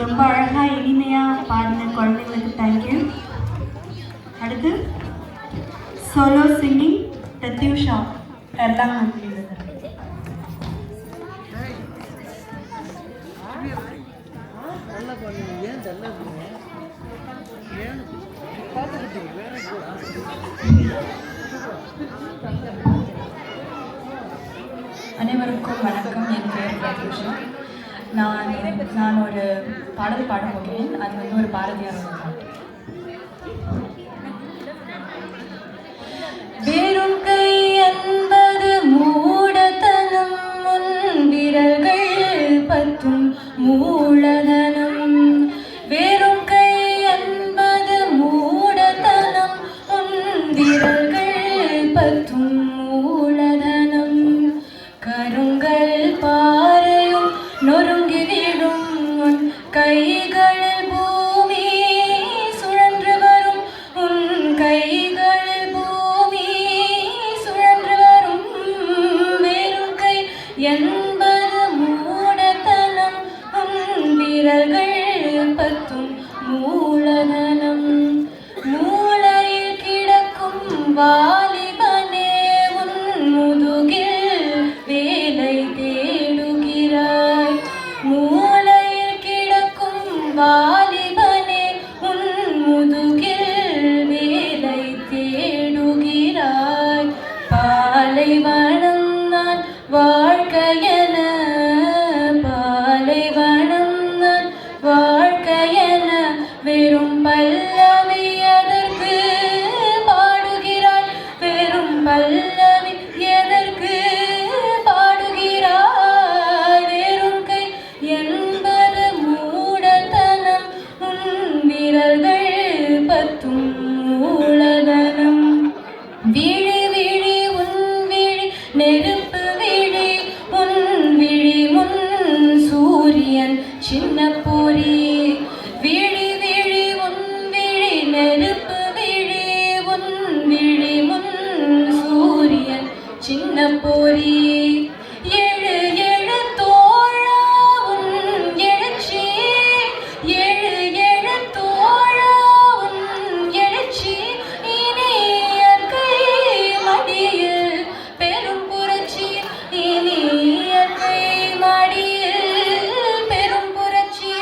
ரொம்ப அழகாக இனிமையாக பாடின குழந்தைங்களுக்கு தேங்க்யூ. அடுத்து சோலோ சிங்கிங் பிரத்யூஷா எர்லாங்கல். அனைவருக்கும் வணக்கம். என் பேர் பிரத்யூஷா. நான் ஒரு பாடல் பாட போகிறேன். அது வந்து ஒரு பாரதியாரோட பாட்டு. வெறும் கை என்பது மூடத்தனம், முன் விரல்கள் பற்றும் மூலதனம். வெறும் கை என்பது மூடத்தனம், முன் விரல்கள் பற்றும் மூலதனம். கருங்கல் பாறையும் நொறுங்கி விடும் உன் கைகளில் பூமி சுழன்று வரும். உன் கைகளில் பூமி சுழன்று வரும். வெறும் கை என்பது மூடத்தனம், உன் விரல்கள் பற்றும் மூலதனம். மூளையில் கிடக்கும் வாலிபனே உன் முதுகில் வேலை தேடுகிறாய். மூளையில் கிடக்கும் வாலிபனே உன் முதுகில் வேலை தேடுகிறாய். பாலைவனம் நான் வாழ்க்கையென, பாலைவனம் நான் வாழ்க்கையென வெறும் பல்லவி எதற்கு பாடுகிறாய். வெறும் பல்லவி எதற்கு பாடுகிறாய். வெறும் கை என்பது மூடத்தனம், உன் விரல்கள் பற்றும் மூலதனம். விழி விழி உன் விழி நெருப்பு விழி, உன் விழி முன் சூரியன் சின்ன பொறி. விழி விழி உன் விழி நெருப்பு விழி, உன் விழி முன் சூரியன் சின்ன பொறி. எழு எழு தோழா உன் எழுச்சி, எழு எழு தோழா உன் எழுச்சி. இனி இயற்கை மடியில் பெரும் புரட்சி, இனி இயற்கை மடியில் பெரும் புரட்சி,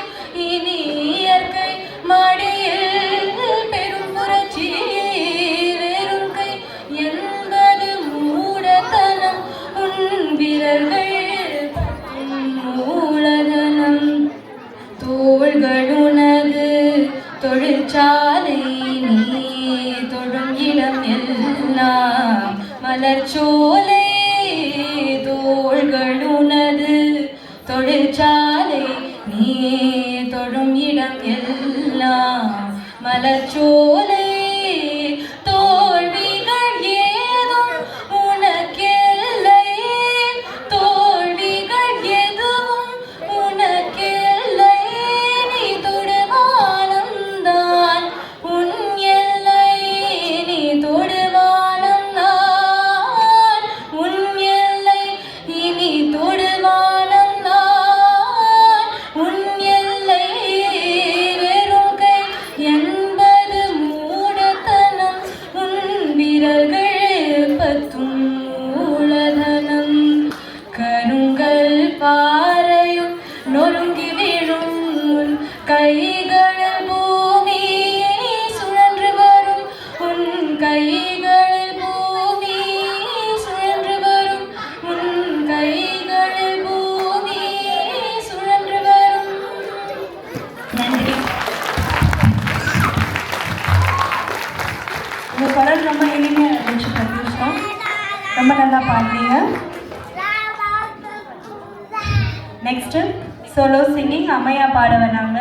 இனி இயற்கை மடியில் பெரும் புரட்சி. வெறும் கை என்பது மூடத்தனம், உன் விரல்கள் பற்றும் மூலதனம். தோள்களுனது தொழிற்சாலை, நீ தொடும் இடம் எல்லாம் மலர்ச்சோலை. தோள்களுனது தொழிற்சாலை, நீ தொடும் இடம் எல்லாம் மலர்ச்சோலை. தோல்விகள் ஏதும் உனக்கில்லை, தோல்விகள் எதுவும் உனக்கில்லை. நீ தொடுவானம்தான் உன் எல்லை, நீ தொடுவானம்தான் உன் எல்லை. இனி தொடுவானம்தான் உன் எல்லை. வெறும் கை என்பது மூடத்தனம், உன் விரல்கள் பற்றும் மூலதனம். கருங்கல் பாறையும் நொறுங்கி விழும் உன் கைகளில் பூமி சுழன்று வரும். உன் கைகளில் பூமி சுழன்று வரும். உன் கைகளில் பூமி சுழன்று வரும். நன்றி. உங்கள் குரல் ரொம்ப இனிமையாக இருந்துச்சு பிரத்யூஷா. ரொம்ப நல்லா பாடுறீங்க. நெக்ஸ்ட்டு சோலோ சிங்கிங் அம்மையா பாட வராங்க.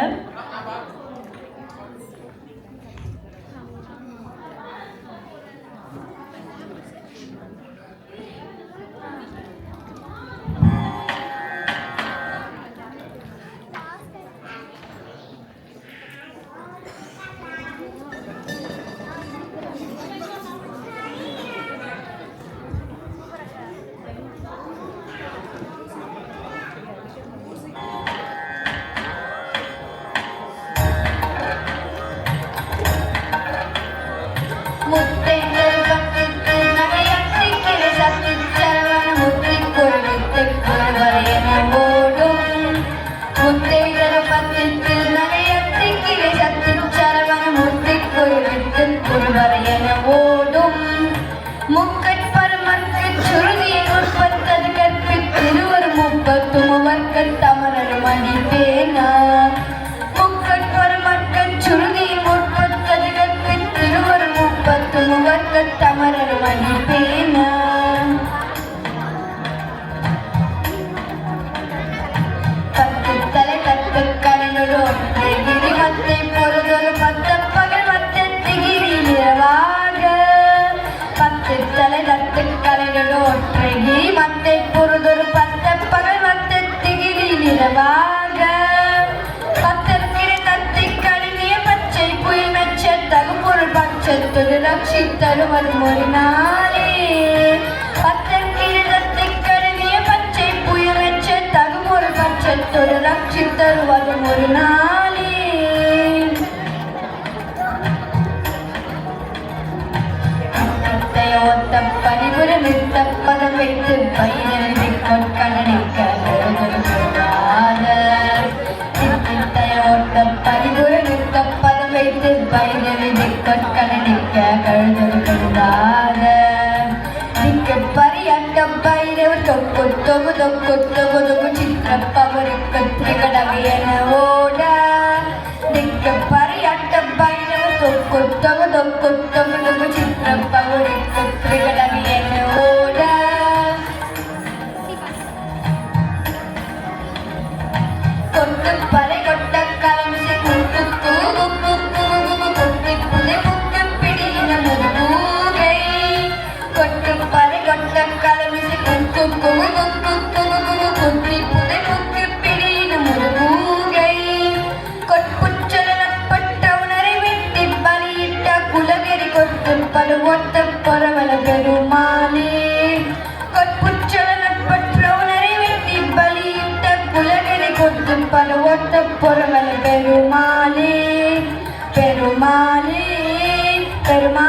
முத்தை தரப்பத்திற்கு நகையத்திக்கிரை சத்து சரவண முத்தை கொய்விட்டு குருவரையன ஓடும் முக்கட்பரமற்கு சுருதியின் உற்பத்தது கற்பித்திருவர் முப்பத்து மூவர்க்கு தமரரும் அடிப்பேனா முக்கட்பரமற்கு சுருதியின் உற்பத்தது கற்பித்திருவர் முப்பத்து மூவர்க்கு தமரரும் அடிப்பேனா பத்து தலை கத்து கரனோடு ஒற்றை கிரி மத்தை பொருதொரு பத்த பகல் மத்தை திகிரி இரவாக பத்து தலை கத்து கரனோடு ஒற்றை கிரி மத்தை பொருதொரு பத்த பகல் மத்தை திகிரி இரவாக பத்தற்கிரை தத்தை கழுவிய பச்சை புயல் மெச்ச தகுப்பொருள் பட்சத்தொரு ரட்சித்தருவரும் ஒரு நாளே பத்தற்கிரை தத்தை கழுவிய பச்சை புயல் மெச்ச தகுப்பொருள் பட்சத்தொரு ரட்சித்தருவரும் ஒரு நாளே ஒத்த பணிபுர நிறுத்த பதம் வைத்து பயிரை கொட்கணிக்க ஒத்த பணிபுர நிறுத்த பதம் வைத்து பயிரை கொட்கணிக்க கழுதொரு கழுதாத பரியட்ட பைரவர் தொக்கு தொகு தொக்கு தொகு தொகு சித்திரப்பவருக்கு திரிகடகையன ஓட திக்கு பரியட்ட பைரவர் தொக்கு தொகு தொக்கு தொகு தொகு சித்திரப்பவருக்கு திரிகடகையன ஓட கொட்டு பறை கொட்ட கலமிசை முட்டு தூகு கொட்டி புதை முட்டு பிடியின முதுகை கொட்டு பறை கொட்ட கலமிசை முட்டு தூகு கொட்டி புதை முட்டு பிடியின முதுகை கொட்புச்சலனப்பட்ட உணரை வெட்டி பலியிட்ட குலகெறி கொட்டு பழுவொத்த பொறவல பெருமானே கொட்புச்சலனப்பட்ட உணரை வெட்டி பலியிட்ட குலகெறி கொட்டு பழுவொத்த பொறவல பெருமானே பெருமானே பெருமா